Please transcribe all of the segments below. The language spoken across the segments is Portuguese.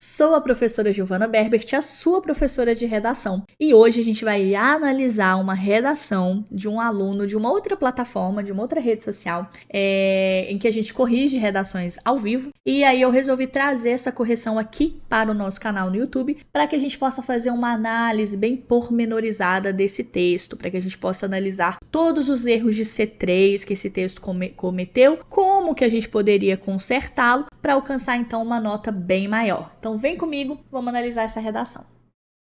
Sou a professora Giovana Berbert, a sua professora de redação. E hoje a gente vai analisar uma redação de um aluno de uma outra plataforma, de uma outra rede social, em que a gente corrige redações ao vivo. E aí eu resolvi trazer essa correção aqui para o nosso canal no YouTube, para que a gente possa fazer uma análise bem pormenorizada desse texto, para que a gente possa analisar todos os erros de C3 que esse texto cometeu, como que a gente poderia consertá-lo para alcançar então uma nota bem maior. Então vem comigo, vamos analisar essa redação.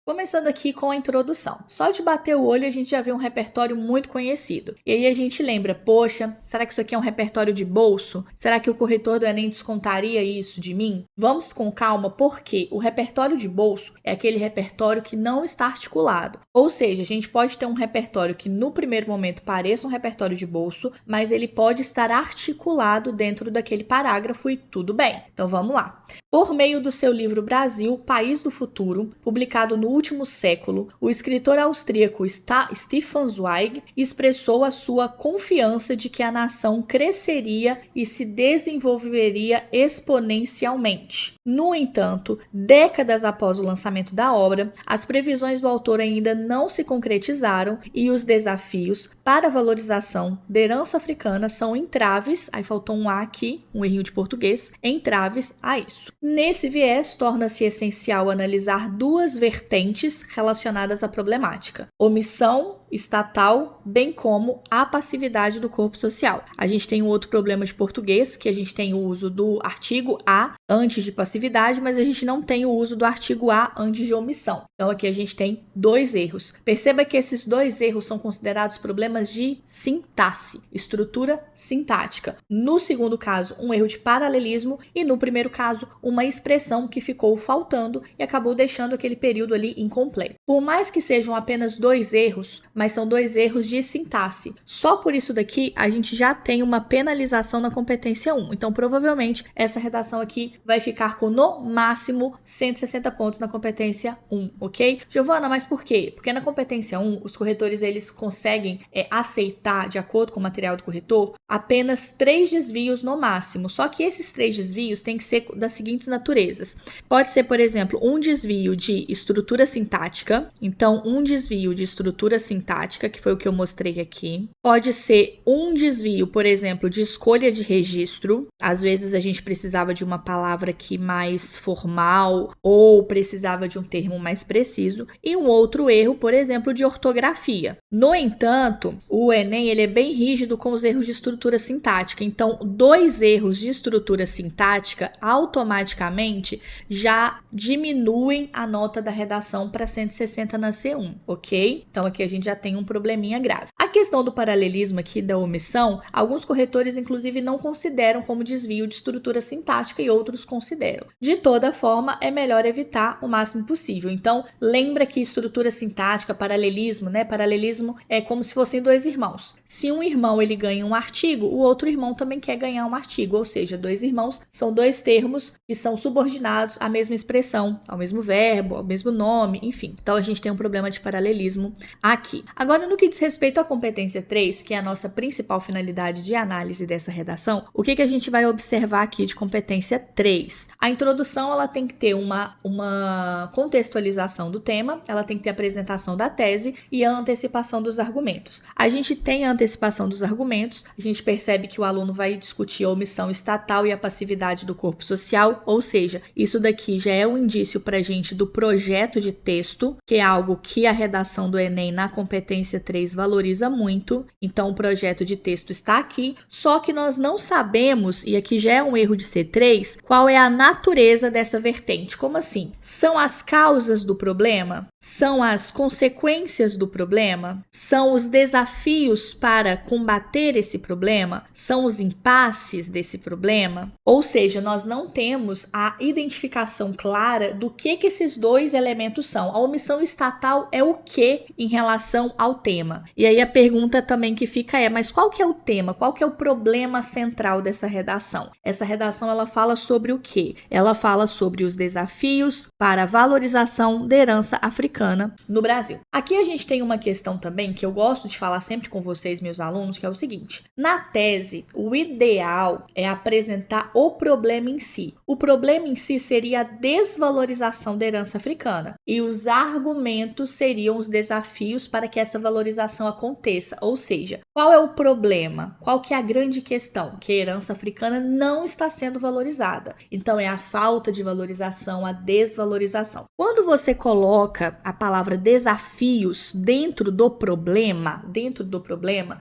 Começando aqui com a introdução. Só de bater o olho a gente já vê um repertório muito conhecido. E aí a gente lembra, poxa, será que isso aqui é um repertório de bolso? Será que o corretor do Enem descontaria isso de mim? Vamos com calma, porque o repertório de bolso é aquele repertório que não está articulado. Ou seja, a gente pode ter um repertório que no primeiro momento pareça um repertório de bolso, mas ele pode estar articulado dentro daquele parágrafo e tudo bem. Então vamos lá. Por meio do seu livro Brasil, País do Futuro, publicado no último século, o escritor austríaco Stefan Zweig expressou a sua confiança de que a nação cresceria e se desenvolveria exponencialmente. No entanto, décadas após o lançamento da obra, as previsões do autor ainda não se concretizaram e os desafios para a valorização da herança africana são entraves, aí faltou um A aqui, um errinho de português, entraves a isso. Nesse viés, torna-se essencial analisar duas vertentes relacionadas à problemática: omissão estatal, bem como a passividade do corpo social. A gente tem um outro problema de português, que a gente tem o uso do artigo a antes de passividade, mas a gente não tem o uso do artigo a antes de omissão. Então aqui a gente tem dois erros. Perceba que esses dois erros são considerados problemas de sintaxe, estrutura sintática. No segundo caso, um erro de paralelismo e no primeiro caso, uma expressão que ficou faltando e acabou deixando aquele período ali incompleto. Por mais que sejam apenas dois erros, mas são dois erros de sintaxe. Só por isso daqui, a gente já tem uma penalização na competência 1. Então, provavelmente, essa redação aqui vai ficar com, no máximo, 160 pontos na competência 1, ok? Giovana, mas por quê? Porque na competência 1, os corretores, eles conseguem aceitar, de acordo com o material do corretor, apenas 3 desvios no máximo. Só que esses 3 desvios têm que ser das seguintes naturezas. Pode ser, por exemplo, um desvio de estrutura sintática. Então, um desvio de estrutura sintática, que foi o que eu mostrei aqui. Pode ser um desvio, por exemplo, de escolha de registro. Às vezes a gente precisava de uma palavra aqui mais formal ou precisava de um termo mais preciso. E um outro erro, por exemplo, de ortografia. No entanto, o Enem ele é bem rígido com os erros de estrutura sintática. Então, 2 erros de estrutura sintática automaticamente já diminuem a nota da redação para 160 na C1, ok? Então, aqui a gente já tem um probleminha grave. A questão do paralelismo aqui da omissão, alguns corretores inclusive não consideram como desvio de estrutura sintática e outros consideram. De toda forma, é melhor evitar o máximo possível. Então, lembra que estrutura sintática, paralelismo, né? Paralelismo é como se fossem 2 irmãos. Se um irmão ele ganha um artigo, o outro irmão também quer ganhar um artigo, ou seja, 2 irmãos são 2 termos que são subordinados à mesma expressão, ao mesmo verbo, ao mesmo nome, enfim. Então, a gente tem um problema de paralelismo aqui. Agora, no que diz respeito à competência 3, que é a nossa principal finalidade de análise dessa redação, o que a gente vai observar aqui de competência 3? A introdução, ela tem que ter uma contextualização do tema, ela tem que ter a apresentação da tese e a antecipação dos argumentos. A gente tem a antecipação dos argumentos, a gente percebe que o aluno vai discutir a omissão estatal e a passividade do corpo social, ou seja, isso daqui já é um indício para a gente do projeto de texto, que é algo que a redação do Enem na competência 3 valoriza muito. Então, o projeto de texto está aqui, só que nós não sabemos, e aqui já é um erro de C3, qual é a natureza dessa vertente. Como assim? São as causas do problema? São as consequências do problema? São os desafios para combater esse problema? São os impasses desse problema? Ou seja, nós não temos a identificação clara do que esses 2 elementos são. A omissão estatal é o que em relação relação ao tema. E aí a pergunta também que fica mas qual que é o tema? Qual que é o problema central dessa redação? Essa redação, ela fala sobre o quê? Ela fala sobre os desafios para a valorização da herança africana no Brasil. Aqui a gente tem uma questão também que eu gosto de falar sempre com vocês, meus alunos, que é o seguinte: na tese, o ideal é apresentar o problema em si. O problema em si seria a desvalorização da herança africana e os argumentos seriam os desafios para que essa valorização aconteça, ou seja, qual é o problema? Qual que é a grande questão? Que a herança africana não está sendo valorizada. Então, é a falta de valorização, a desvalorização. Quando você coloca a palavra desafios dentro do problema,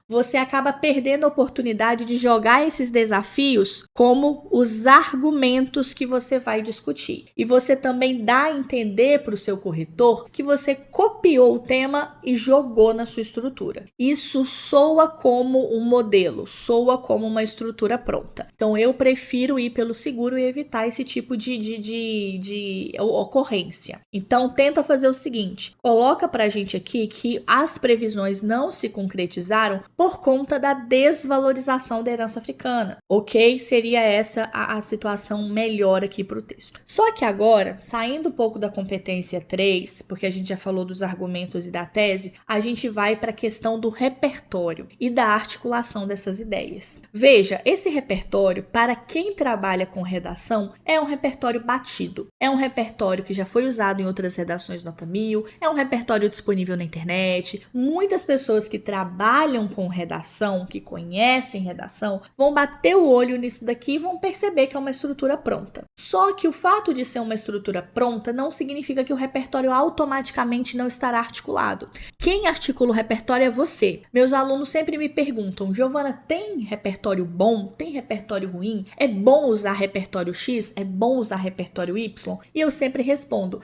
você acaba perdendo a oportunidade de jogar esses desafios como os argumentos que você vai discutir. E você também dá a entender para o seu corretor que você copiou o tema e jogou na sua estrutura. Isso soa como um modelo, soa como uma estrutura pronta. Então, eu prefiro ir pelo seguro e evitar esse tipo de ocorrência. Então, tenta fazer o seguinte: coloca pra gente aqui que as previsões não se concretizaram por conta da desvalorização da herança africana, ok? Seria essa a situação melhor aqui pro texto. Só que agora, saindo um pouco da competência 3, porque a gente já falou dos argumentos e da tese, a gente vai para a questão do repertório e da articulação dessas ideias. Veja, esse repertório, para quem trabalha com redação, é um repertório batido. É um repertório que já foi usado em outras redações nota 1000, é um repertório disponível na internet. Muitas pessoas que trabalham com redação, que conhecem redação, vão bater o olho nisso daqui e vão perceber que é uma estrutura pronta. Só que o fato de ser uma estrutura pronta não significa que o repertório automaticamente não estará articulado. Quem articula o repertório é você. Meus alunos sempre me perguntam: Giovana, tem repertório bom? Tem repertório ruim? É bom usar repertório X? É bom usar repertório Y? E eu sempre respondo: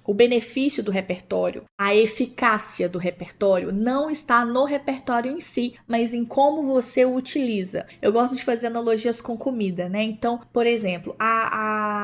o benefício do repertório, a eficácia do repertório não está no repertório em si, mas em como você o utiliza. Eu gosto de fazer analogias com comida, né? Então, por exemplo,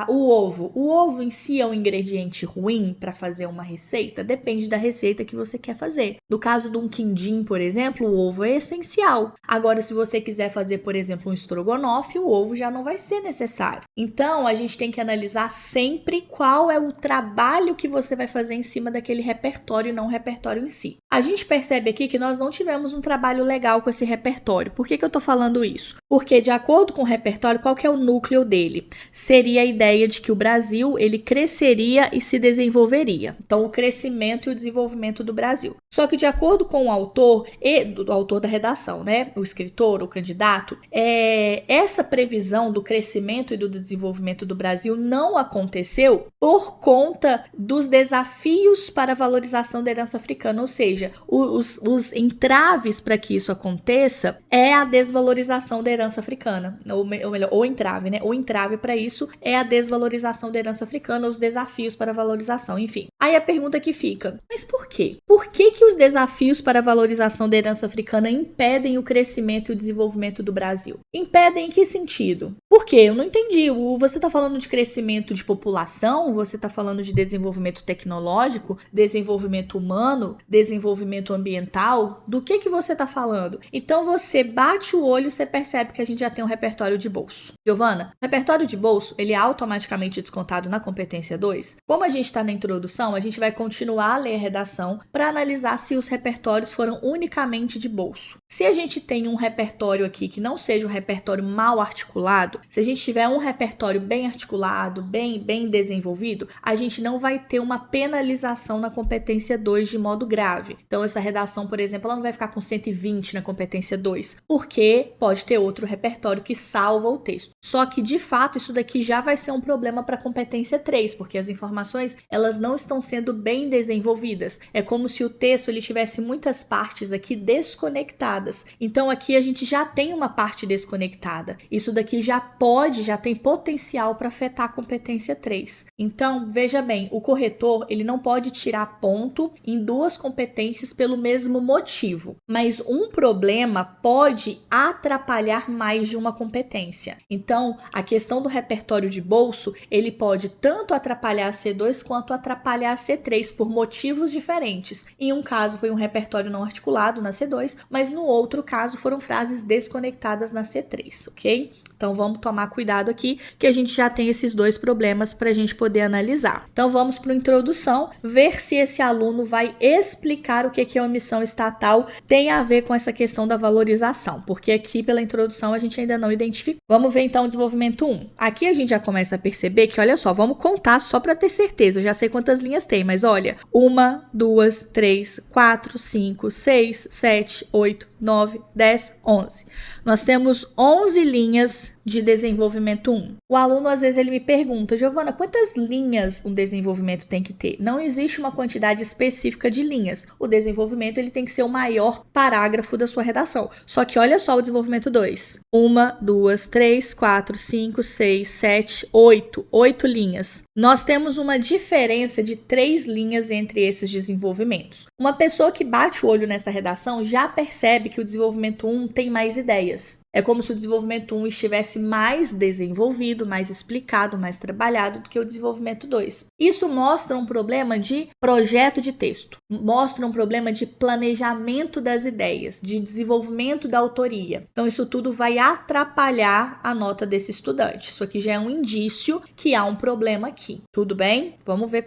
o ovo. O ovo em si é um ingrediente ruim para fazer uma receita? Depende da receita que você quer fazer. No caso de um quindim, por exemplo, o ovo é essencial. Agora, se você quiser fazer, por exemplo, um estrogonofe, o ovo já não vai ser necessário. Então, a gente tem que analisar sempre qual é o trabalho que você vai fazer em cima daquele repertório e não o repertório em si. A gente percebe aqui que nós não tivemos um trabalho legal com esse repertório. Por que eu tô falando isso? Porque, de acordo com o repertório, qual que é o núcleo dele? Seria a ideia de que o Brasil, ele cresceria e se desenvolveria. Então, o crescimento e o desenvolvimento do Brasil. Só que, de acordo com o autor, do autor da redação, né? O escritor, o candidato, essa previsão do crescimento e do desenvolvimento do Brasil não aconteceu por conta dos desafios para a valorização da herança africana, ou seja, os entraves para que isso aconteça é a desvalorização da herança africana, ou melhor, o entrave, né? O entrave para isso é a desvalorização da herança africana, os desafios para a valorização, enfim. Aí a pergunta que fica: mas por quê? Por que os desafios para a valorização da herança africana impedem o crescimento e o desenvolvimento do Brasil? Impedem em que sentido? Por quê? Eu não entendi. Você está falando de crescimento de população? Você está falando de desenvolvimento tecnológico? Desenvolvimento humano? Desenvolvimento ambiental? Do que você está falando? Então você bate o olho e você percebe que a gente já tem um repertório de bolso. Giovana, o repertório de bolso, ele é automaticamente descontado na competência 2? Como a gente está na introdução, a gente vai continuar a ler a redação para analisar se os repertórios foram unicamente de bolso. Se a gente tem um repertório aqui que não seja um repertório mal articulado, se a gente tiver um repertório bem articulado, bem desenvolvido, a gente não vai ter uma penalização na competência 2 de modo grave. Então, essa redação, por exemplo, ela não vai ficar com 120 na competência 2, porque pode ter outro repertório que salva o texto. Só que, de fato, isso daqui já vai ser um problema para a competência 3, porque as informações, elas não estão sendo bem desenvolvidas. É como se o texto ele tivesse muitas partes aqui desconectadas. Então, aqui a gente já tem uma parte desconectada. Isso daqui já pode já tem potencial para afetar a competência 3. Então, veja bem, o corretor, ele não pode tirar ponto em duas competências pelo mesmo motivo, mas um problema pode atrapalhar mais de uma competência. Então, a questão do repertório de bolso, ele pode tanto atrapalhar a C2 quanto atrapalhar a C3 por motivos diferentes. Em um caso foi um repertório não articulado na C2, mas no outro caso foram frases desconectadas na C3, ok? Então vamos tomar cuidado aqui que a gente já tem esses dois problemas para a gente poder analisar. Então vamos para a introdução, ver se esse aluno vai explicar o que é omissão estatal tem a ver com essa questão da valorização, porque aqui pela introdução a gente ainda não identificou. Vamos ver então o desenvolvimento 1. Aqui a gente já começa a perceber que, olha só, vamos contar só para ter certeza, eu já sei quantas linhas tem, mas olha, 1, 2, 3, 4, 5, 6, 7, 8, 9, 10, 11. Nós temos 11 linhas de desenvolvimento 1. O aluno, às vezes, ele me pergunta, Giovana, quantas linhas um desenvolvimento tem que ter? Não existe uma quantidade específica de linhas. O desenvolvimento, ele tem que ser o maior parágrafo da sua redação. Só que olha só o desenvolvimento 2. 1, 2, 3, 4, 5, 6, 7, 8. 8 linhas. Nós temos uma diferença de 3 linhas entre esses desenvolvimentos. Uma pessoa que bate o olho nessa redação já percebe que o desenvolvimento 1 tem mais ideias. É como se o desenvolvimento 1 estivesse mais desenvolvido, mais explicado, mais trabalhado do que o desenvolvimento 2. Isso mostra um problema de projeto de texto, mostra um problema de planejamento das ideias, de desenvolvimento da autoria. Então, isso tudo vai atrapalhar a nota desse estudante. Isso aqui já é um indício que há um problema aqui. Tudo bem? Vamos ver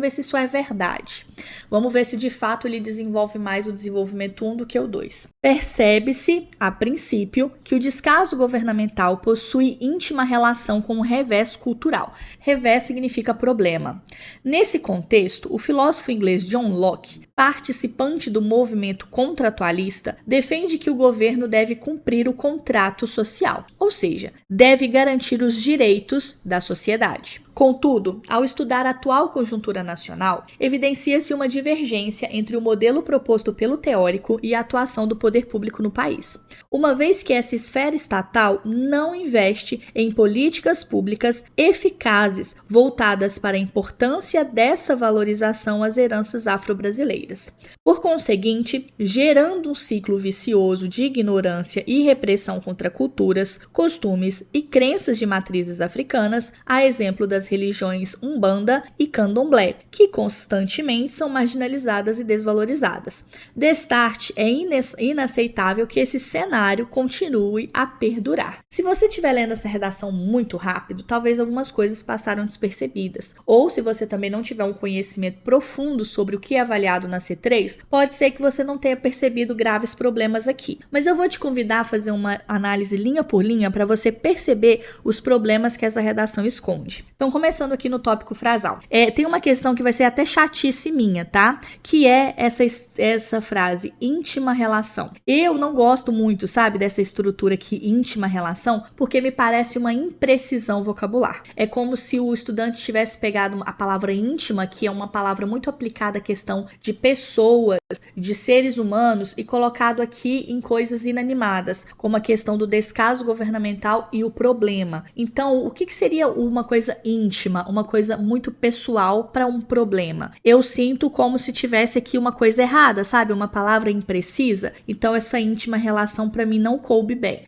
se isso é verdade. Vamos ver se de fato ele desenvolve mais o desenvolvimento 1 do que o 2. Percebe-se, a princípio, que o descaso governamental possui íntima relação com o revés cultural. Revés significa problema. Nesse contexto, o filósofo inglês John Locke, participante do movimento contratualista, defende que o governo deve cumprir o contrato social, ou seja, deve garantir os direitos da sociedade. Contudo, ao estudar a atual conjuntura nacional, evidencia-se uma divergência entre o modelo proposto pelo teórico e a atuação do poder público no país, uma vez que essa esfera estatal não investe em políticas públicas eficazes voltadas para a importância dessa valorização às heranças afro-brasileiras. Por conseguinte, gerando um ciclo vicioso de ignorância e repressão contra culturas, costumes e crenças de matrizes africanas, a exemplo das religiões Umbanda e Candomblé, que constantemente são marginalizadas e desvalorizadas. Destarte, é inaceitável que esse cenário continue a perdurar. Se você estiver lendo essa redação muito rápido, talvez algumas coisas passaram despercebidas. Ou se você também não tiver um conhecimento profundo sobre o que é avaliado na C3, pode ser que você não tenha percebido graves problemas aqui. Mas eu vou te convidar a fazer uma análise linha por linha para você perceber os problemas que essa redação esconde. Então, começando aqui no tópico frasal. Tem uma questão que vai ser até chatice minha, tá? Que é essa frase, íntima relação. Eu não gosto muito, sabe, dessa estrutura aqui, íntima relação, porque me parece uma imprecisão vocabular. É como se o estudante tivesse pegado a palavra íntima, que é uma palavra muito aplicada à questão de pessoas, de seres humanos, e colocado aqui em coisas inanimadas, como a questão do descaso governamental e o problema. Então, o que seria uma coisa íntima, uma coisa muito pessoal para um problema? Eu sinto como se tivesse aqui uma coisa errada, sabe? Uma palavra imprecisa. Então, essa íntima relação para mim não coube bem.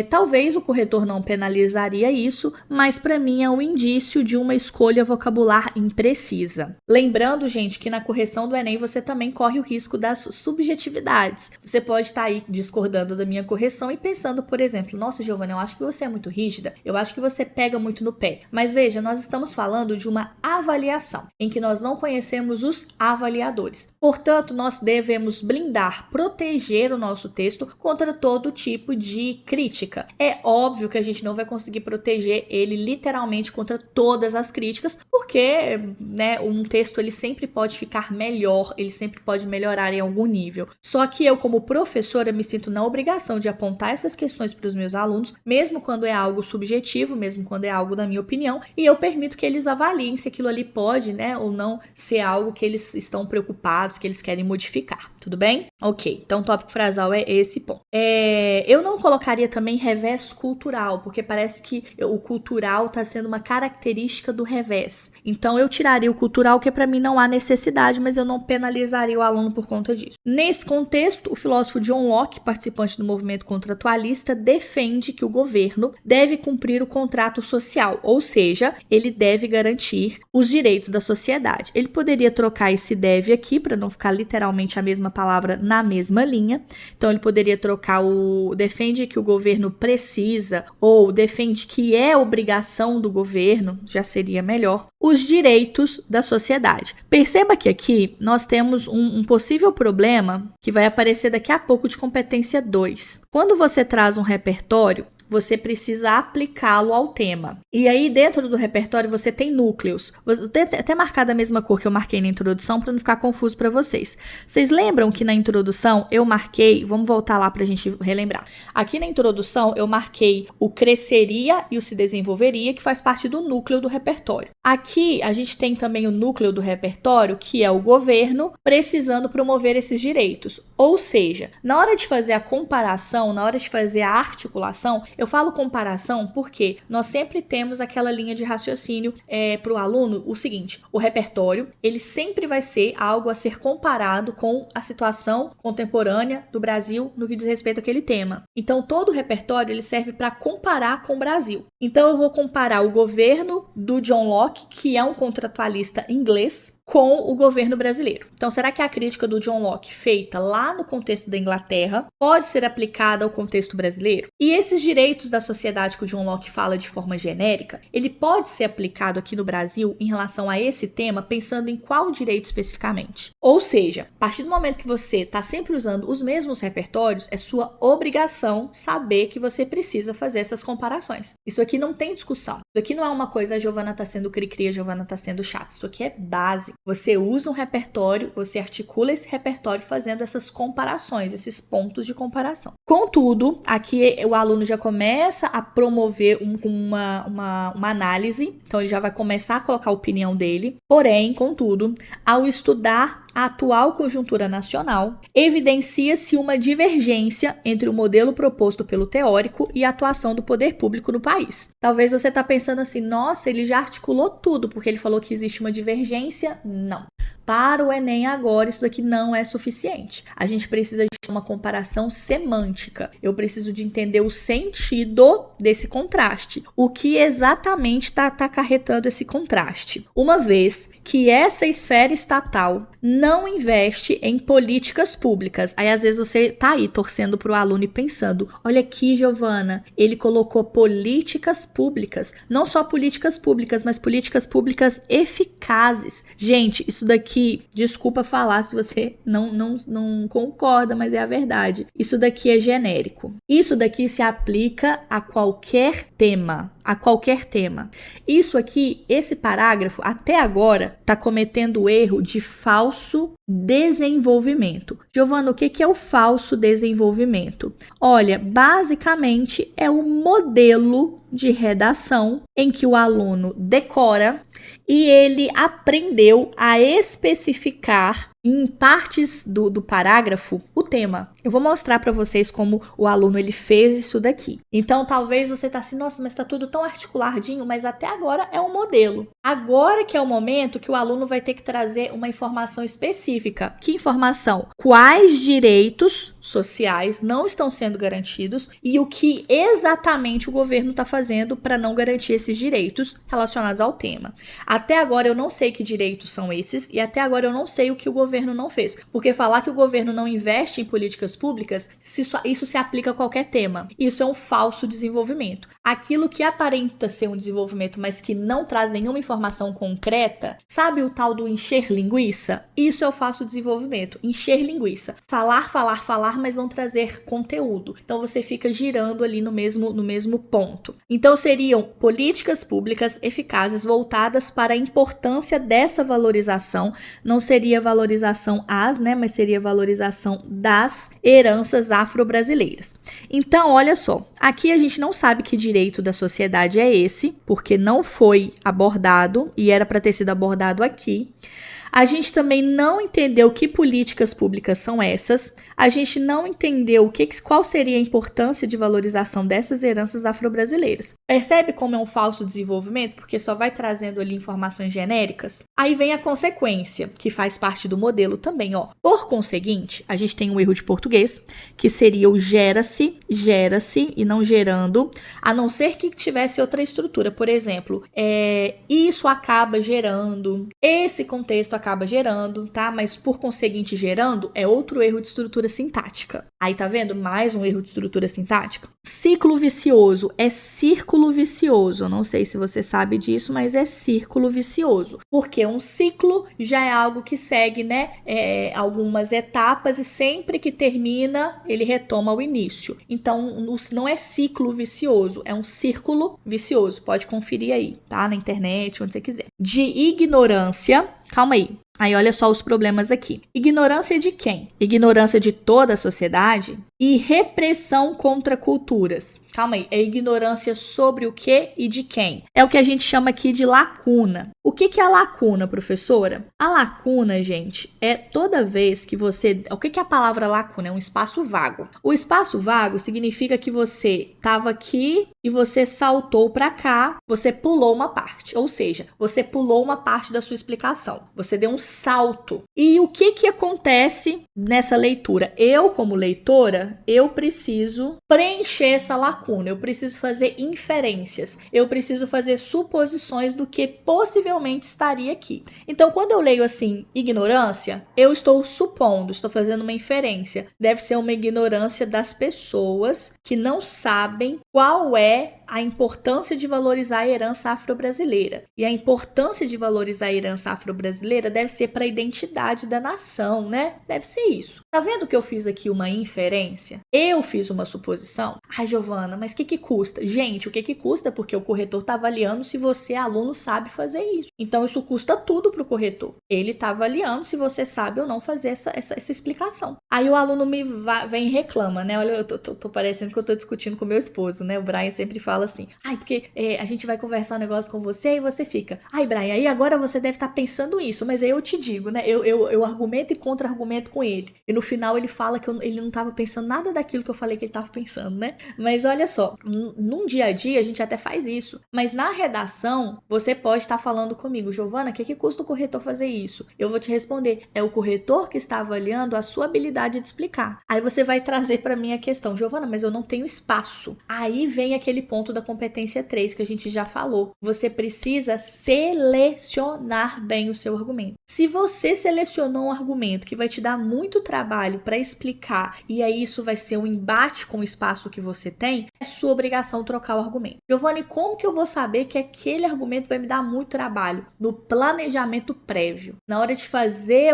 Talvez o corretor não penalizaria isso, mas para mim é um indício de uma escolha vocabular imprecisa. Lembrando, gente, que na correção do Enem você também corre o risco das subjetividades. Você pode estar aí discordando da minha correção e pensando, por exemplo, nossa, Giovana, eu acho que você é muito rígida, eu acho que você pega muito no pé. Mas veja, nós estamos falando de uma avaliação, em que nós não conhecemos os avaliadores. Portanto, nós devemos blindar, proteger o nosso texto contra todo tipo de crítica. É óbvio que a gente não vai conseguir proteger ele literalmente contra todas as críticas, porque, né, um texto ele sempre pode ficar melhor, ele sempre pode melhorar melhorar em algum nível. Só que eu, como professora, me sinto na obrigação de apontar essas questões para os meus alunos, mesmo quando é algo subjetivo, mesmo quando é algo da minha opinião, e eu permito que eles avaliem se aquilo ali pode, né, ou não ser algo que eles estão preocupados, que eles querem modificar, tudo bem? Ok, então o tópico frasal é esse ponto. Eu não colocaria também revés cultural, porque parece que o cultural está sendo uma característica do revés. Então eu tiraria o cultural, que para mim não há necessidade, mas eu não penalizaria o aluno por conta disso. Nesse contexto, o filósofo John Locke, participante do movimento contratualista, defende que o governo deve cumprir o contrato social, ou seja, ele deve garantir os direitos da sociedade. Ele poderia trocar esse deve aqui, para não ficar literalmente a mesma palavra na mesma linha. Então ele poderia trocar o defende que o governo precisa, ou defende que é obrigação do governo, já seria melhor, os direitos da sociedade. Perceba que aqui nós temos um possível problema que vai aparecer daqui a pouco de competência 2. Quando você traz um repertório, você precisa aplicá-lo ao tema. E aí, dentro do repertório, você tem núcleos. Vou até marcar da mesma cor que eu marquei na introdução, para não ficar confuso para vocês. Vocês lembram que na introdução eu marquei, vamos voltar lá para a gente relembrar. Aqui na introdução eu marquei o cresceria e o se desenvolveria, que faz parte do núcleo do repertório. Aqui a gente tem também o núcleo do repertório, que é o governo precisando promover esses direitos. Ou seja, na hora de fazer a comparação, na hora de fazer a articulação, eu falo comparação porque nós sempre temos aquela linha de raciocínio para o aluno, o seguinte: o repertório, ele sempre vai ser algo a ser comparado com a situação contemporânea do Brasil no que diz respeito àquele tema. Então, todo o repertório, ele serve para comparar com o Brasil. Então, eu vou comparar o governo do John Locke, que é um contratualista inglês, com o governo brasileiro. Então, será que a crítica do John Locke, feita lá no contexto da Inglaterra, pode ser aplicada ao contexto brasileiro? E esses direitos da sociedade que o John Locke fala de forma genérica, ele pode ser aplicado aqui no Brasil em relação a esse tema, pensando em qual direito especificamente? Ou seja, a partir do momento que você está sempre usando os mesmos repertórios, é sua obrigação saber que você precisa fazer essas comparações. Isso aqui não tem discussão. Isso aqui não é uma coisa, a Giovana está sendo cri-cri, a Giovana está sendo chata. Isso aqui é básico. Você usa um repertório, você articula esse repertório fazendo essas comparações, esses pontos de comparação. Contudo, aqui o aluno já começa a promover uma análise, então ele já vai começar a colocar a opinião dele. Porém, contudo, ao estudar a atual conjuntura nacional, evidencia-se uma divergência entre o modelo proposto pelo teórico e a atuação do poder público no país. Talvez você está pensando assim, nossa, ele já articulou tudo, porque ele falou que existe uma divergência. Não. Para o Enem agora, isso daqui não é suficiente. A gente precisa de uma comparação semântica. Eu preciso de entender o sentido desse contraste. O que exatamente está acarretando esse contraste? Uma vez que essa esfera estatal não investe em políticas públicas. Aí, às vezes, você tá aí torcendo para o aluno e pensando, olha aqui, Giovana, ele colocou políticas públicas. Não só políticas públicas, mas políticas públicas eficazes. Gente, isso daqui, desculpa falar se você não concorda, mas é a verdade. Isso daqui é genérico. Isso daqui se aplica a qualquer tema. A qualquer tema. Isso aqui, esse parágrafo, até agora, está cometendo o erro de falso desenvolvimento. Giovana, o que é o falso desenvolvimento? Olha, basicamente é o modelo de redação em que o aluno decora e ele aprendeu a especificar em partes do parágrafo o tema. Eu vou mostrar para vocês como o aluno ele fez isso daqui. Então, talvez você tá assim, nossa, mas tá tudo tão articuladinho, mas até agora é um modelo. Agora que é o momento que o aluno vai ter que trazer uma informação específica. Que informação? Quais direitos sociais não estão sendo garantidos e o que exatamente o governo está fazendo para não garantir esses direitos relacionados ao tema. Até agora eu não sei que direitos são esses e até agora eu não sei o que o governo não fez. Porque falar que o governo não investe em políticas públicas, isso se aplica a qualquer tema. Isso é um falso desenvolvimento. Aquilo que aparenta ser um desenvolvimento, mas que não traz nenhuma informação concreta, sabe o tal do encher linguiça? Isso é o falso desenvolvimento. Encher linguiça. Falar, mas não trazer conteúdo. Então você fica girando ali no mesmo ponto. Então seriam políticas públicas eficazes voltadas para a importância dessa valorização. Não seria valorização valorização né, mas seria valorização das heranças afro-brasileiras. Então, olha só, aqui a gente não sabe que direito da sociedade é esse, porque não foi abordado e era para ter sido abordado aqui. A gente também não entendeu que políticas públicas são essas. A gente não entendeu qual seria a importância de valorização dessas heranças afro-brasileiras. Percebe como é um falso desenvolvimento? Porque só vai trazendo ali informações genéricas. Aí vem a consequência, que faz parte do modelo também, ó. Por conseguinte, a gente tem um erro de português, que seria o gera-se e não gerando, a não ser que tivesse outra estrutura. Por exemplo, isso acaba gerando, esse contexto acaba gerando, tá? Mas por conseguinte gerando é outro erro de estrutura sintática. Aí tá vendo? Mais um erro de estrutura sintática. Ciclo vicioso é círculo vicioso. Eu não sei se você sabe disso, mas é círculo vicioso. Porque um ciclo já é algo que segue, né? Algumas etapas e sempre que termina, ele retoma ao início. Então, não é ciclo vicioso, é um círculo vicioso. Pode conferir aí, tá? Na internet, onde você quiser. De ignorância. Calma aí. Aí olha só os problemas aqui. Ignorância de quem? Ignorância de toda a sociedade e repressão contra culturas. Calma aí, é ignorância sobre o que e de quem? É o que a gente chama aqui de lacuna. O que é a lacuna, professora? A lacuna, gente, é toda vez que você... O que é a palavra lacuna? É um espaço vago. O espaço vago significa que você estava aqui e você saltou para cá, você pulou uma parte. Ou seja, você pulou uma parte da sua explicação. Você deu um salto. E o que acontece nessa leitura? Eu, como leitora, eu preciso preencher essa lacuna. Eu preciso fazer inferências. Eu preciso fazer suposições do que possivelmente estaria aqui. Então, quando eu leio assim, ignorância, eu estou supondo, estou fazendo uma inferência. Deve ser uma ignorância das pessoas que não sabem qual é a importância de valorizar a herança afro-brasileira. E a importância de valorizar a herança afro-brasileira deve ser para a identidade da nação, né? Deve ser isso. Tá vendo que eu fiz aqui uma inferência? Eu fiz uma suposição? Ai, Giovana, mas o que custa? Gente, o que custa? Porque o corretor tá avaliando se você, aluno, sabe fazer isso. Então, isso custa tudo pro corretor. Ele tá avaliando se você sabe ou não fazer essa explicação. Aí o aluno vem e reclama, né? Olha, eu tô parecendo que eu tô discutindo com meu esposo, né? O Brian sempre fala assim, porque a gente vai conversar um negócio com você e você fica, Brian, aí agora você deve estar pensando isso, mas aí eu te digo, né, eu argumento e contra-argumento com ele, e no final ele fala que ele não estava pensando nada daquilo que eu falei que ele estava pensando, né, mas olha só, num dia a dia a gente até faz isso, mas na redação você pode estar falando comigo, Giovana, o que custa o corretor fazer isso? Eu vou te responder, é o corretor que está avaliando a sua habilidade de explicar. Aí você vai trazer para mim a questão, Giovana, mas eu não tenho espaço. Aí vem aquele ponto da competência 3 que a gente já falou. Você precisa selecionar bem o seu argumento. Se você selecionou um argumento que vai te dar muito trabalho para explicar e aí isso vai ser um embate com o espaço que você tem, é sua obrigação trocar o argumento. Giovanni, como que eu vou saber que aquele argumento vai me dar muito trabalho? No planejamento prévio. Na hora de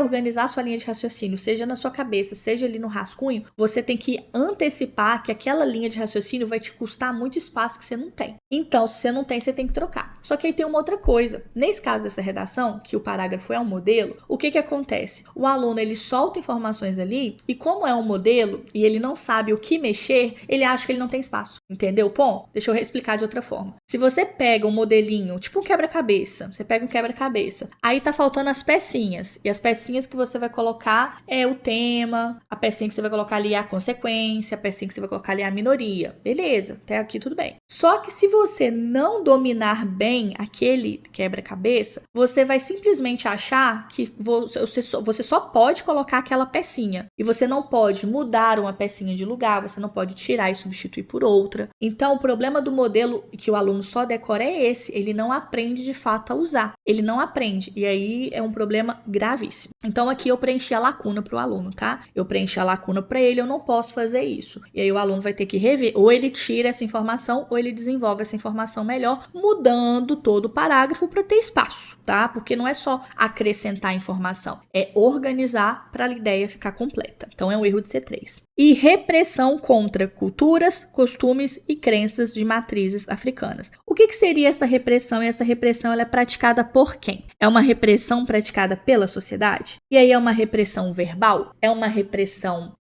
organizar sua linha de raciocínio, seja na sua cabeça, seja ali no rascunho, você tem que antecipar que aquela linha de raciocínio vai te custar muito espaço que você não tem. Então, se você não tem, você tem que trocar. Só que aí tem uma outra coisa. Nesse caso dessa redação, que o parágrafo é um modelo, o que acontece? O aluno, ele solta informações ali e como é um modelo e ele não sabe o que mexer, ele acha que ele não tem espaço. Entendeu? Bom, deixa eu explicar de outra forma. Se você pega um modelinho, tipo um quebra-cabeça, você pega um quebra-cabeça, aí tá faltando as pecinhas. E as pecinhas que você vai colocar é o tema, a pecinha que você vai colocar ali é a consequência, a pecinha que você vai colocar ali é a minoria. Beleza, até aqui tudo bem. Só que se você não dominar bem aquele quebra-cabeça, você vai simplesmente achar que você só pode colocar aquela pecinha. E você não pode mudar uma pecinha de lugar, você não pode tirar e substituir por outra. Então, o problema do modelo que o aluno só decora é esse. Ele não aprende de fato a usar. Ele não aprende. E aí é um problema gravíssimo. Então, aqui eu preenchi a lacuna para o aluno, tá? Eu preenchi a lacuna para ele, eu não posso fazer isso. E aí o aluno vai ter que rever. Ou ele tira essa informação, ou ele desenvolve essa informação melhor, mudando todo o parágrafo para ter espaço, tá? Porque não é só acrescentar informação, é organizar para a ideia ficar completa. Então, é um erro de C3. e repressão contra culturas, costumes e crenças de matrizes africanas. O que seria essa repressão? E essa repressão ela é praticada por quem? É uma repressão praticada pela sociedade? E aí é uma repressão verbal? É uma repressão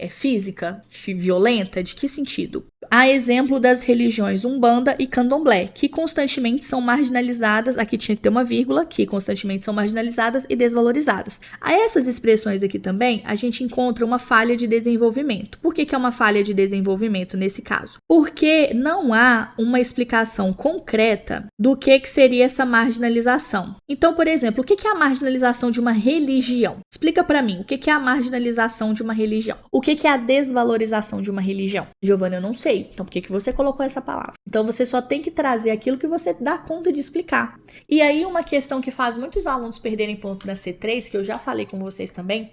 física, violenta? De que sentido? Há exemplo das religiões Umbanda e Candomblé, que constantemente são marginalizadas, aqui tinha que ter uma vírgula, que constantemente são marginalizadas e desvalorizadas. A essas expressões aqui também, a gente encontra uma falha de desenvolvimento. Por que é uma falha de desenvolvimento nesse caso? Porque não há uma explicação concreta do que seria essa marginalização. Então, por exemplo, o que é a marginalização de uma religião? Explica para mim, o que é a marginalização de uma religião? O que é a desvalorização de uma religião? Giovana, eu não sei. Então, por que você colocou essa palavra? Então, você só tem que trazer aquilo que você dá conta de explicar. E aí, uma questão que faz muitos alunos perderem ponto na C3, que eu já falei com vocês também,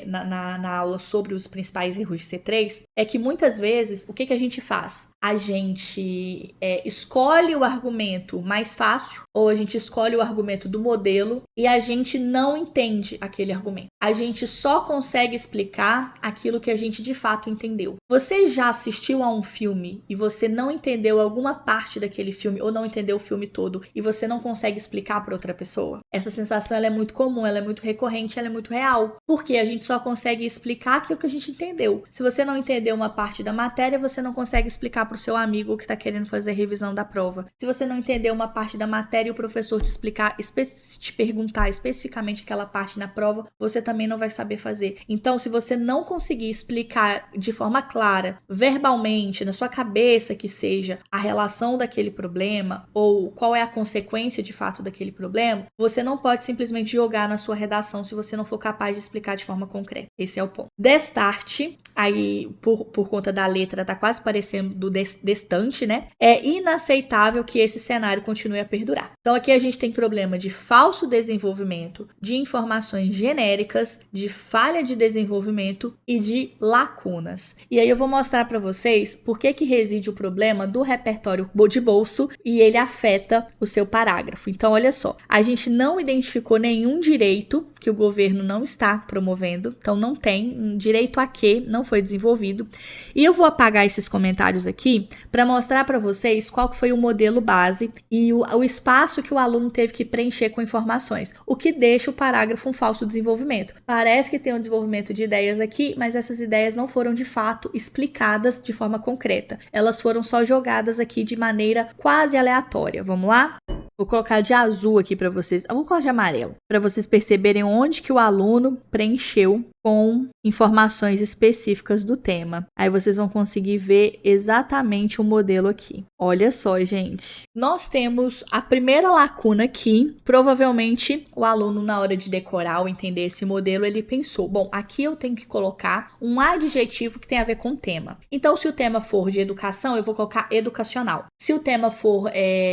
na aula sobre os principais erros de C3, é que muitas vezes, o que a gente faz? A gente escolhe o argumento mais fácil, ou a gente escolhe o argumento do modelo, e a gente não entende aquele argumento. A gente só consegue explicar aquilo que a gente de fato entendeu. Você já assistiu a um filme e você não entendeu alguma parte daquele filme, ou não entendeu o filme todo, e você não consegue explicar para outra pessoa? Essa sensação ela é muito comum, ela é muito recorrente, ela é muito real, porque a gente só consegue explicar aquilo que a gente entendeu. Se você não entendeu uma parte da matéria, você não consegue explicar para o seu amigo que está querendo fazer a revisão da prova. Se você não entendeu uma parte da matéria e o professor te perguntar especificamente aquela parte na prova, você também não vai saber fazer. Então, se você não conseguir explicar de forma clara, verbalmente, na sua cabeça que seja, a relação daquele problema ou qual é a consequência de fato daquele problema, você não pode simplesmente jogar na sua redação se você não for capaz de explicar de forma concreta. Esse é o ponto. Destarte, aí por conta da letra tá quase parecendo do destante, né? É inaceitável que esse cenário continue a perdurar. Então aqui a gente tem problema de falso desenvolvimento, de informações genéricas, de falha de desenvolvimento e de lacunas. E aí eu vou mostrar para vocês por que reside o problema do repertório de bolso e ele afeta o seu parágrafo. Então olha só, a gente não identificou nenhum direito que o governo não está promovendo, então não tem direito a quê, não foi desenvolvido. E eu vou apagar esses comentários aqui para mostrar para vocês qual foi o modelo base e o espaço que o aluno teve que preencher com informações, o que deixa o parágrafo um falso desenvolvimento. Parece que tem um desenvolvimento de ideias aqui, mas essas ideias não foram de fato explicadas de forma concreta. Elas foram só jogadas aqui de maneira quase aleatória. Vamos lá? Vou colocar de azul aqui para vocês, vou colocar de amarelo, para vocês perceberem onde que o aluno preencheu com informações específicas do tema. Aí vocês vão conseguir ver exatamente o modelo aqui. Olha só, gente. Nós temos a primeira lacuna aqui. Provavelmente o aluno, na hora de decorar ou entender esse modelo, ele pensou, bom, aqui eu tenho que colocar um adjetivo que tem a ver com o tema. Então, se o tema for de educação, eu vou colocar educacional. Se o tema for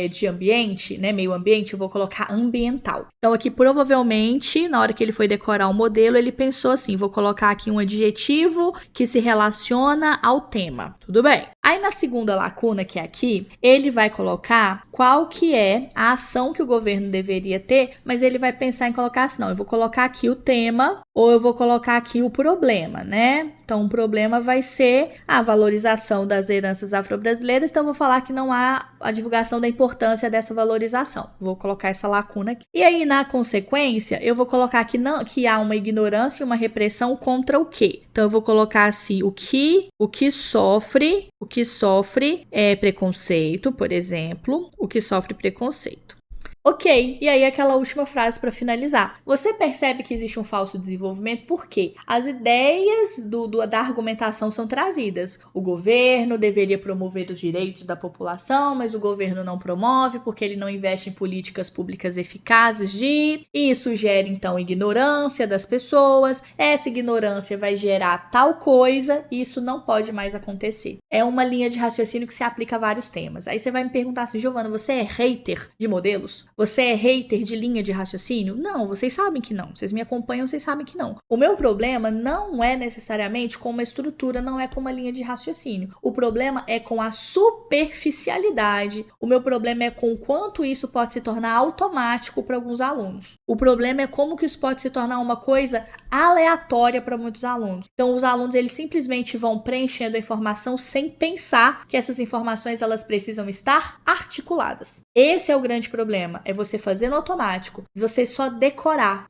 de ambiente, né, meio ambiente, eu vou colocar ambiental. Então, aqui provavelmente, na hora que ele foi decorar o modelo, ele pensou assim, vou colocar aqui um adjetivo que se relaciona ao tema. Tudo bem. Aí na segunda lacuna, que é aqui, ele vai colocar qual que é a ação que o governo deveria ter, mas ele vai pensar em colocar assim, não, eu vou colocar aqui o tema ou eu vou colocar aqui o problema, né? Então, o problema vai ser a valorização das heranças afro-brasileiras, então eu vou falar que não há a divulgação da importância dessa valorização. Vou colocar essa lacuna aqui. E aí, na consequência, eu vou colocar que há uma ignorância e uma repressão contra o quê? Então, eu vou colocar assim, o que sofre é preconceito, por exemplo, o que sofre preconceito. Ok, e aí aquela última frase para finalizar. Você percebe que existe um falso desenvolvimento porque as ideias da argumentação são trazidas. O governo deveria promover os direitos da população, mas o governo não promove porque ele não investe em políticas públicas eficazes e isso gera então ignorância das pessoas. Essa ignorância vai gerar tal coisa e isso não pode mais acontecer. É uma linha de raciocínio que se aplica a vários temas. Aí você vai me perguntar assim, Giovana, você é hater de modelos? Você é hater de linha de raciocínio? Não, vocês sabem que não. Vocês me acompanham, vocês sabem que não. O meu problema não é necessariamente com uma estrutura, não é com uma linha de raciocínio. O problema é com a superficialidade. O meu problema é com o quanto isso pode se tornar automático para alguns alunos. O problema é como que isso pode se tornar uma coisa aleatória para muitos alunos. Então, os alunos, eles simplesmente vão preenchendo a informação sem pensar que essas informações, elas precisam estar articuladas. Esse é o grande problema, é você fazer no automático, você só decorar,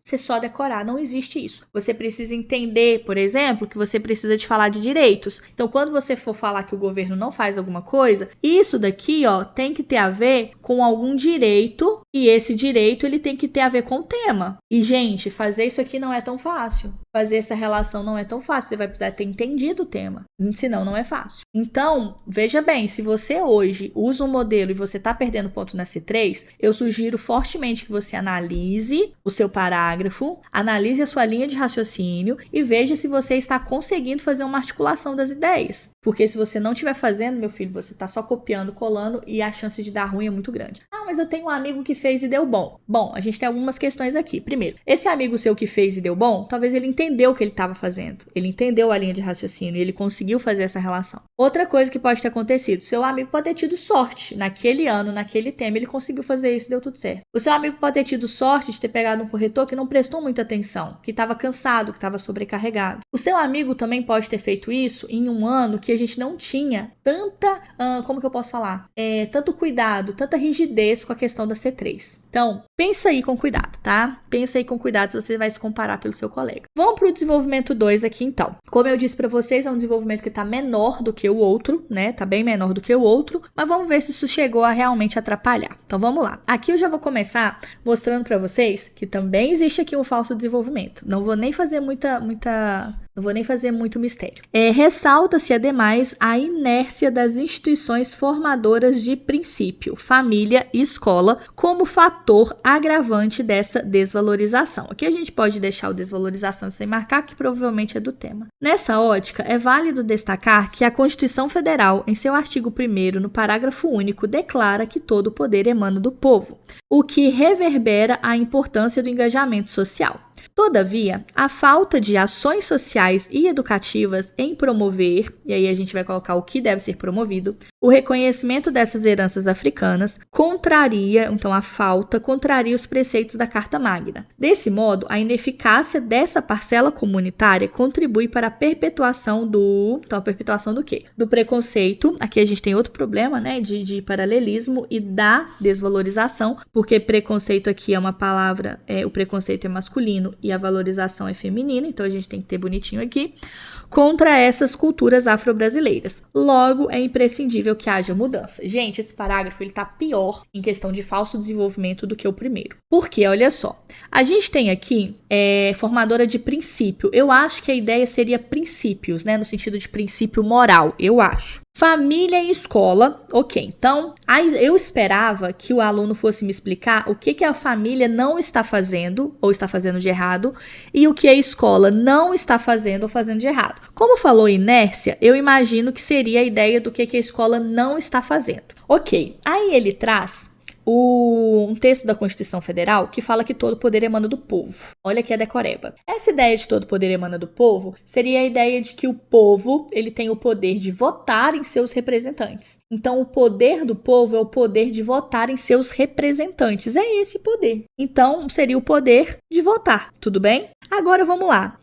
não existe isso. Você precisa entender, por exemplo, que você precisa de falar de direitos. Então, quando você for falar que o governo não faz alguma coisa, isso daqui, ó, tem que ter a ver com algum direito, e esse direito, ele tem que ter a ver com o tema. E, gente, fazer isso aqui não é tão fácil. Fazer essa relação não é tão fácil, você vai precisar ter entendido o tema, senão não é fácil. Então, veja bem, se você hoje usa um modelo e você está perdendo ponto na C3, eu sugiro fortemente que você analise o seu parágrafo, analise a sua linha de raciocínio e veja se você está conseguindo fazer uma articulação das ideias. Porque se você não estiver fazendo, meu filho, você está só copiando, colando e a chance de dar ruim é muito grande. Ah, mas eu tenho um amigo que fez e deu bom. Bom, a gente tem algumas questões aqui. Primeiro, esse amigo seu que fez e deu bom, talvez ele entendeu o que ele estava fazendo. Ele entendeu a linha de raciocínio e ele conseguiu fazer essa relação. Outra coisa que pode ter acontecido, seu amigo pode ter tido sorte. Naquele ano, naquele tema, ele conseguiu fazer isso e deu tudo certo. O seu amigo pode ter tido sorte de ter pegado um corretor que não prestou muita atenção, que estava cansado, que estava sobrecarregado. O seu amigo também pode ter feito isso em um ano que a gente não tinha tanta, como que eu posso falar? Tanto cuidado, tanta rigidez com a questão da C3. Então, pensa aí com cuidado, tá? Pensa aí com cuidado se você vai se comparar pelo seu colega. Vamos para o desenvolvimento 2 aqui, então. Como eu disse para vocês, é um desenvolvimento que está menor do que o outro, né? Tá bem menor do que o outro, mas vamos ver se isso chegou a realmente atrapalhar. Então, vamos lá. Aqui eu já vou começar mostrando para vocês que também existe aqui um falso desenvolvimento. Não vou nem fazer não vou nem fazer muito mistério. Ressalta-se, ademais, a inércia das instituições formadoras de princípio, família e escola, como fator agravante dessa desvalorização. Aqui a gente pode deixar o desvalorização sem marcar, que provavelmente é do tema. Nessa ótica, é válido destacar que a Constituição Federal, em seu artigo 1º, no parágrafo único, declara que todo o poder emana do povo, o que reverbera a importância do engajamento social. Todavia, a falta de ações sociais e educativas em promover, e aí a gente vai colocar o que deve ser promovido, o reconhecimento dessas heranças africanas contraria os preceitos da Carta Magna. Desse modo, a ineficácia dessa parcela comunitária contribui para a perpetuação a perpetuação do quê? Do preconceito. Aqui a gente tem outro problema, né, de paralelismo e da desvalorização, porque preconceito aqui é uma palavra, o preconceito é masculino e a valorização é feminina, então a gente tem que ter bonitinho aqui, contra essas culturas afro-brasileiras. Logo, é imprescindível que haja mudança. Gente, esse parágrafo ele tá pior em questão de falso desenvolvimento do que o primeiro. Porque, olha só, a gente tem aqui formadora de princípio. Eu acho que a ideia seria princípios, né, no sentido de princípio moral, eu acho. Família e escola, ok. Então, eu esperava que o aluno fosse me explicar o que a família não está fazendo, ou está fazendo de errado, e o que a escola não está fazendo ou fazendo de errado. Como falou inércia, eu imagino que seria a ideia do que a escola não está fazendo. Ok, aí ele traz um texto da Constituição Federal que fala que todo poder emana do povo. Olha aqui a decoreba. Essa ideia de todo poder emana do povo seria a ideia de que o povo ele tem o poder de votar em seus representantes. Então, o poder do povo é o poder de votar em seus representantes. É esse poder. Então, seria o poder de votar. Tudo bem? Agora, vamos lá.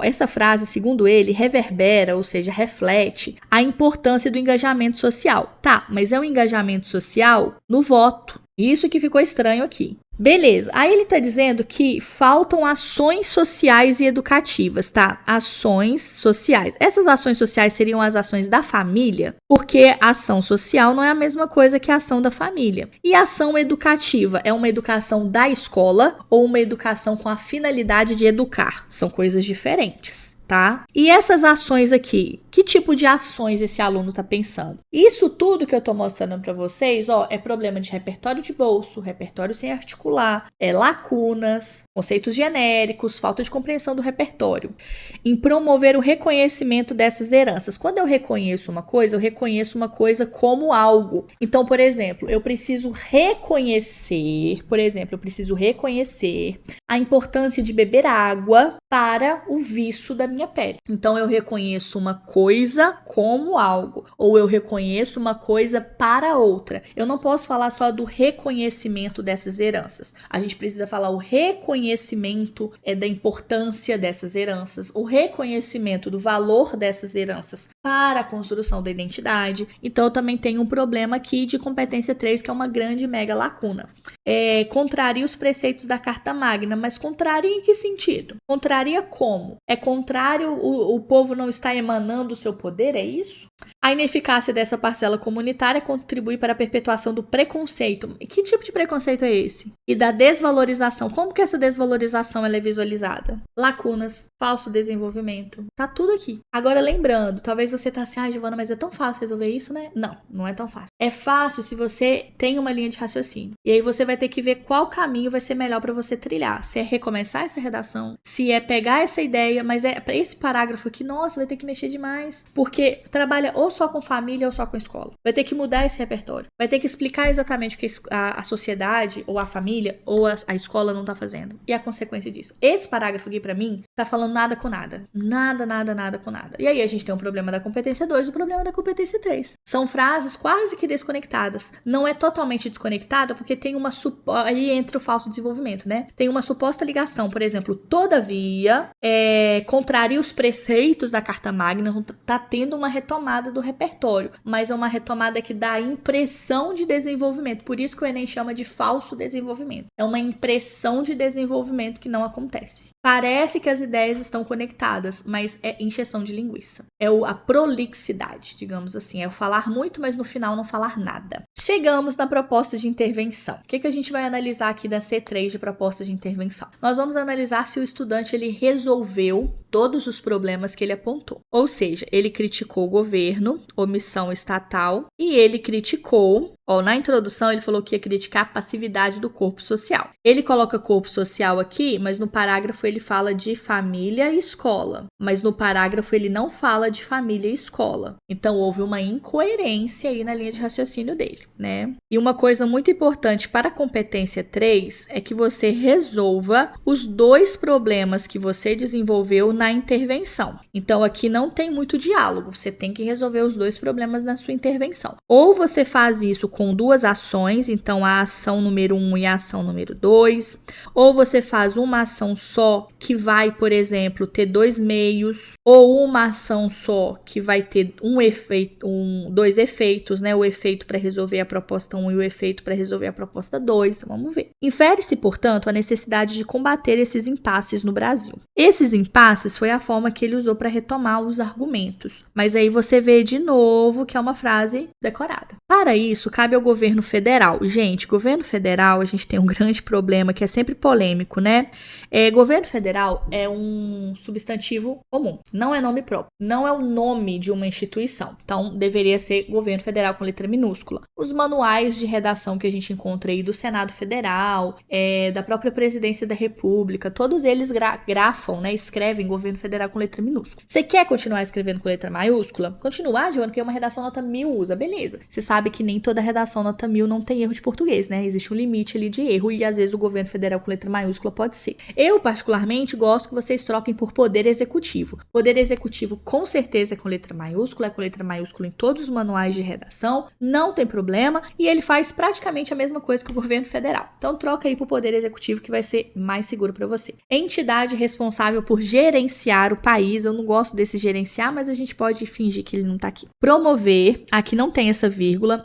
Essa frase, segundo ele, reverbera, ou seja, reflete a importância do engajamento social. Tá, mas é um engajamento social no voto. Isso que ficou estranho aqui. Beleza, aí ele tá dizendo que faltam ações sociais e educativas, tá? Ações sociais. Essas ações sociais seriam as ações da família, porque a ação social não é a mesma coisa que a ação da família. E a ação educativa é uma educação da escola ou uma educação com a finalidade de educar? São coisas diferentes. tá? E essas ações aqui, que tipo de ações esse aluno tá pensando? Isso tudo que eu tô mostrando para vocês, ó, é problema de repertório de bolso, repertório sem articular, lacunas, conceitos genéricos, falta de compreensão do repertório. Em promover o reconhecimento dessas heranças. Quando eu reconheço uma coisa como algo. Então, por exemplo, eu preciso reconhecer a importância de beber água para o viço da minha pele. Então, eu reconheço uma coisa como algo, ou eu reconheço uma coisa para outra. Eu não posso falar só do reconhecimento dessas heranças. A gente precisa falar o reconhecimento da importância dessas heranças, o reconhecimento do valor dessas heranças para a construção da identidade. Então, eu também tenho um problema aqui de competência 3, que é uma grande mega lacuna. Contraria os preceitos da Carta Magna, mas contraria em que sentido? Contraria como? É contrário, o povo não está emanando o seu poder, é isso? A ineficácia dessa parcela comunitária contribui para a perpetuação do preconceito. E que tipo de preconceito é esse? E da desvalorização. Como que essa desvalorização ela é visualizada? Lacunas, falso desenvolvimento. Tá tudo aqui. Agora lembrando, talvez você tá assim, Giovana, mas é tão fácil resolver isso, né? Não, não é tão fácil. É fácil se você tem uma linha de raciocínio. E aí você vai ter que ver qual caminho vai ser melhor para você trilhar. Se é recomeçar essa redação, se é pegar essa ideia, mas para esse parágrafo aqui, nossa, vai ter que mexer demais. Porque trabalha ou só com família ou só com escola. Vai ter que mudar esse repertório. Vai ter que explicar exatamente o que a sociedade, ou a família, ou a escola não tá fazendo. E a consequência disso. Esse parágrafo aqui, pra mim, tá falando nada com nada. Nada com nada. E aí a gente tem um problema da competência 2 e o problema da competência 3. São frases quase que desconectadas. Não é totalmente desconectada, porque tem uma aí entra o falso desenvolvimento, né? Tem uma suposta ligação. Por exemplo, todavia, contraria os preceitos da Carta Magna, tá tendo uma retomada do repertório, mas é uma retomada que dá a impressão de desenvolvimento. Por isso que o Enem chama de falso desenvolvimento. É uma impressão de desenvolvimento que não acontece. Parece que as ideias estão conectadas, mas é encheção de linguiça. É a prolixidade, digamos assim. É o falar muito, mas no final não falar nada. Chegamos na proposta de intervenção. O que a gente vai analisar aqui da C3 de proposta de intervenção? Nós vamos analisar se o estudante ele resolveu todos os problemas que ele apontou. Ou seja, ele criticou o governo, omissão estatal, e ele criticou, na introdução ele falou que ia criticar a passividade do corpo social. Ele coloca corpo social aqui, mas no parágrafo ele fala de família e escola. Mas no parágrafo ele não fala de família e escola. Então houve uma incoerência aí na linha de raciocínio dele, né? E uma coisa muito importante para a competência 3 é que você resolva os dois problemas que você desenvolveu na intervenção. Então aqui não tem muito diálogo, você tem que resolver os dois problemas na sua intervenção. Ou você faz isso com duas ações, então a ação número 1 e a ação número 2, ou você faz uma ação só que vai, por exemplo, ter dois meios, ou uma ação só que vai ter dois efeitos, né? O efeito para resolver a proposta 1 e o efeito para resolver a proposta 2. Vamos ver. Infere-se, portanto, a necessidade de combater esses impasses no Brasil. Esses impasses foi a forma que ele usou para retomar os argumentos. Mas aí você vê de novo que é uma frase decorada. Para isso, cabe ao governo federal. Gente, governo federal, a gente tem um grande problema que é sempre polêmico, né? Governo federal é um substantivo comum, não é nome próprio, não é o nome de uma instituição. Então, deveria ser governo federal com letra minúscula. Os manuais de redação que a gente encontra aí do Senado Federal, da própria Presidência da República, todos eles grafam, né? Escrevem governo federal com letra minúscula. Você quer continuar escrevendo com letra maiúscula? Continuar, Joana, porque uma redação nota 1000 usa, beleza. Você sabe que nem toda redação nota 1000 não tem erro de português, né? Existe um limite ali de erro e às vezes o governo federal com letra maiúscula pode ser. Eu, particularmente, gosto que vocês troquem por poder executivo. Poder executivo, com certeza, é com letra maiúscula, é com letra maiúscula em todos os manuais de redação, não tem problema, e ele faz praticamente a mesma coisa que o governo federal. Então, troca aí por poder executivo que vai ser mais seguro para você. Entidade responsável por gerenciar o país, eu não gosto desse gerenciar, mas a gente pode fingir que ele não tá aqui. Promover, aqui não tem essa vírgula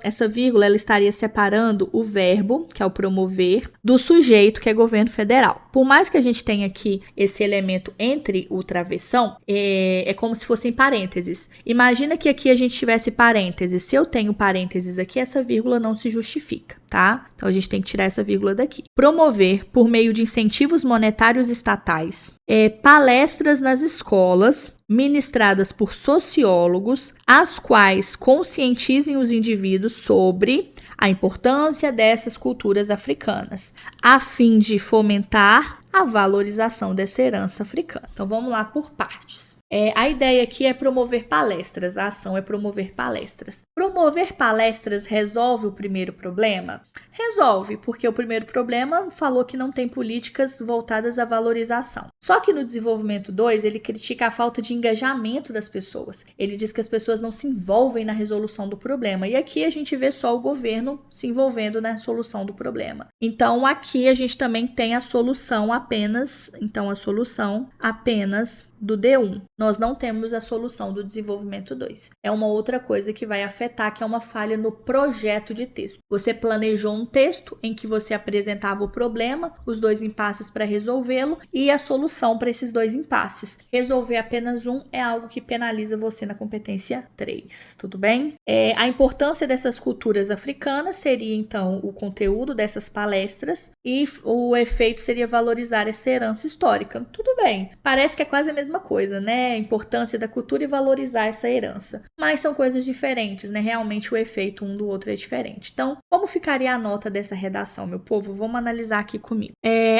ela estaria separando o verbo, que é o promover, do sujeito, que é governo federal. Por mais que a gente tenha aqui esse elemento entre o travessão, é como se fossem parênteses. Imagina que aqui a gente tivesse parênteses. Se eu tenho parênteses aqui, essa vírgula não se justifica, tá? tá? Então a gente tem que tirar essa vírgula daqui. Promover, por meio de incentivos monetários estatais, palestras nas escolas, ministradas por sociólogos, as quais conscientizem os indivíduos sobre a importância dessas culturas africanas, a fim de fomentar a valorização dessa herança africana. Então vamos lá por partes. A ideia aqui é promover palestras, a ação é promover palestras. Promover palestras resolve o primeiro problema? Resolve, porque o primeiro problema falou que não tem políticas voltadas à valorização. Só que no desenvolvimento 2, ele critica a falta de engajamento das pessoas. Ele diz que as pessoas não se envolvem na resolução do problema. E aqui a gente vê só o governo se envolvendo na solução do problema. Então aqui a gente também tem a solução apenas do D1. Nós não temos a solução do desenvolvimento 2. É uma outra coisa que vai afetar, que é uma falha no projeto de texto. Você planejou um texto em que você apresentava o problema, os 2 impasses para resolvê-lo e a solução para esses 2 impasses. Resolver apenas um é algo que penaliza você na competência 3, tudo bem? A importância dessas culturas africanas seria, então, o conteúdo dessas palestras e o efeito seria valorizar essa herança histórica. Tudo bem, parece que é quase a mesma coisa, né? A importância da cultura e valorizar essa herança. Mas são coisas diferentes, né? Realmente o efeito um do outro é diferente. Então, como ficaria a nota dessa redação, meu povo? Vamos analisar aqui comigo.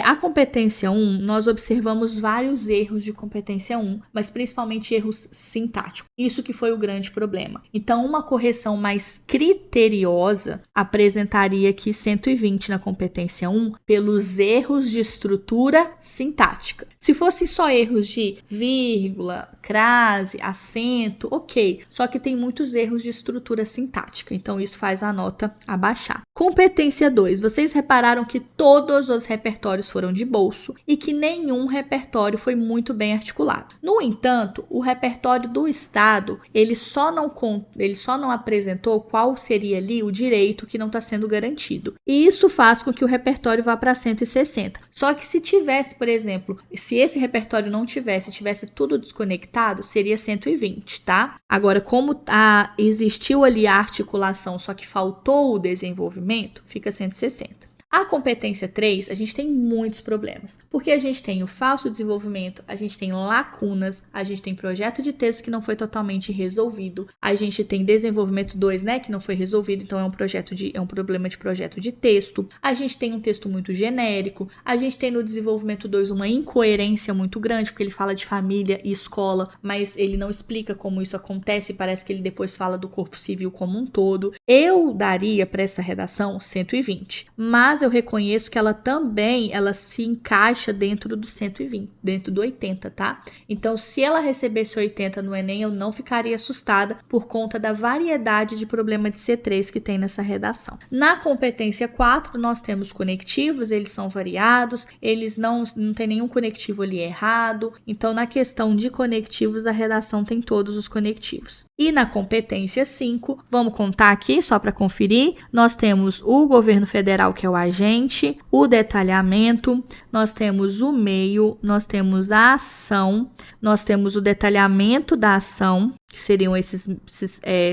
A competência 1, nós observamos vários erros de competência 1, mas principalmente erros sintáticos. Isso que foi o grande problema. Então, uma correção mais criteriosa apresentaria aqui 120 na competência 1 pelos erros de estrutura sintática. Se fossem só erros de vírgula, crase, acento, ok. Só que tem muitos erros de estrutura sintática, então isso faz a nota abaixar. Competência 2. Vocês repararam que todos os repertórios foram de bolso e que nenhum repertório foi muito bem articulado. No entanto, o repertório do Estado, ele só não apresentou qual seria ali o direito que não está sendo garantido. E isso faz com que o repertório vá para 160. Só que se tivesse, por exemplo, se esse repertório não tivesse tudo desconectado, seria 120, tá? Agora, como existiu ali a articulação, só que faltou o desenvolvimento, fica 160. A competência 3, a gente tem muitos problemas, porque a gente tem o falso desenvolvimento, a gente tem lacunas, a gente tem projeto de texto que não foi totalmente resolvido, a gente tem desenvolvimento 2, né, que não foi resolvido, então é um problema de projeto de texto, a gente tem um texto muito genérico, a gente tem no desenvolvimento 2 uma incoerência muito grande, porque ele fala de família e escola, mas ele não explica como isso acontece, parece que ele depois fala do corpo civil como um todo. Eu daria para essa redação 120, mas eu reconheço que ela se encaixa dentro do 120, dentro do 80, tá? Então, se ela recebesse 80 no Enem, eu não ficaria assustada por conta da variedade de problema de C3 que tem nessa redação. Na competência 4, nós temos conectivos, eles são variados, eles não tem nenhum conectivo ali errado, então na questão de conectivos, a redação tem todos os conectivos. E na competência 5, vamos contar aqui só para conferir, nós temos o governo federal, que é o agente, o detalhamento, nós temos o meio, nós temos a ação, nós temos o detalhamento da ação, que seriam esses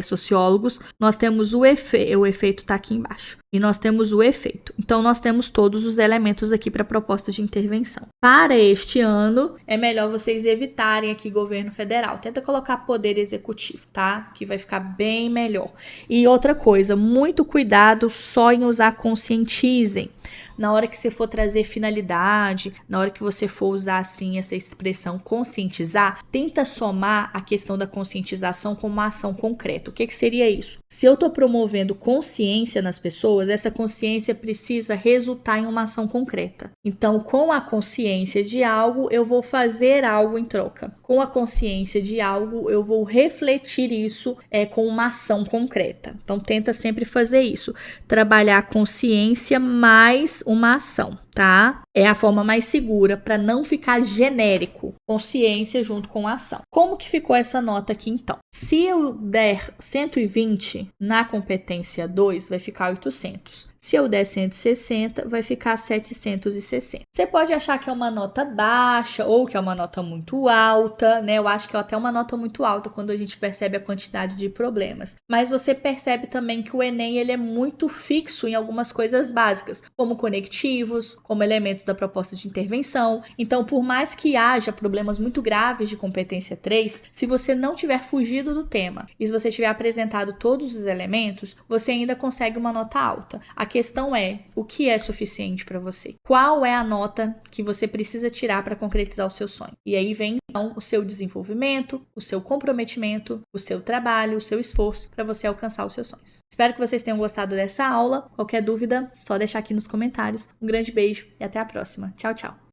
sociólogos, nós temos o efeito está aqui embaixo, e nós temos o efeito. Então, nós temos todos os elementos aqui para proposta de intervenção. Para este ano, é melhor vocês evitarem aqui governo federal. Tenta colocar poder executivo, tá? Que vai ficar bem melhor. E outra coisa, muito cuidado só em usar conscientizem. Na hora que você for trazer finalidade, na hora que você for usar assim essa expressão conscientizar, tenta somar a questão da conscientização com uma ação concreta. O que seria isso? Se eu estou promovendo consciência nas pessoas, essa consciência precisa resultar em uma ação concreta. Então, com a consciência de algo, eu vou fazer algo em troca. Com a consciência de algo, eu vou refletir isso com uma ação concreta. Então, tenta sempre fazer isso. Trabalhar a consciência mais uma ação, tá? É a forma mais segura para não ficar genérico. Consciência junto com a ação. Como que ficou essa nota aqui, então? Se eu der 120 na competência 2, vai ficar 800. Se eu der 160, vai ficar 760. Você pode achar que é uma nota baixa ou que é uma nota muito alta, né? Eu acho que é até uma nota muito alta quando a gente percebe a quantidade de problemas. Mas você percebe também que o Enem ele é muito fixo em algumas coisas básicas, como conectivos, como elementos da proposta de intervenção. Então, por mais que haja problemas muito graves de competência 3, se você não tiver fugido do tema e se você tiver apresentado todos os elementos, você ainda consegue uma nota alta. A questão é, o que é suficiente para você? Qual é a nota que você precisa tirar para concretizar o seu sonho? E aí vem, então, o seu desenvolvimento, o seu comprometimento, o seu trabalho, o seu esforço para você alcançar os seus sonhos. Espero que vocês tenham gostado dessa aula. Qualquer dúvida, só deixar aqui nos comentários. Um grande beijo e até a próxima. Tchau, tchau!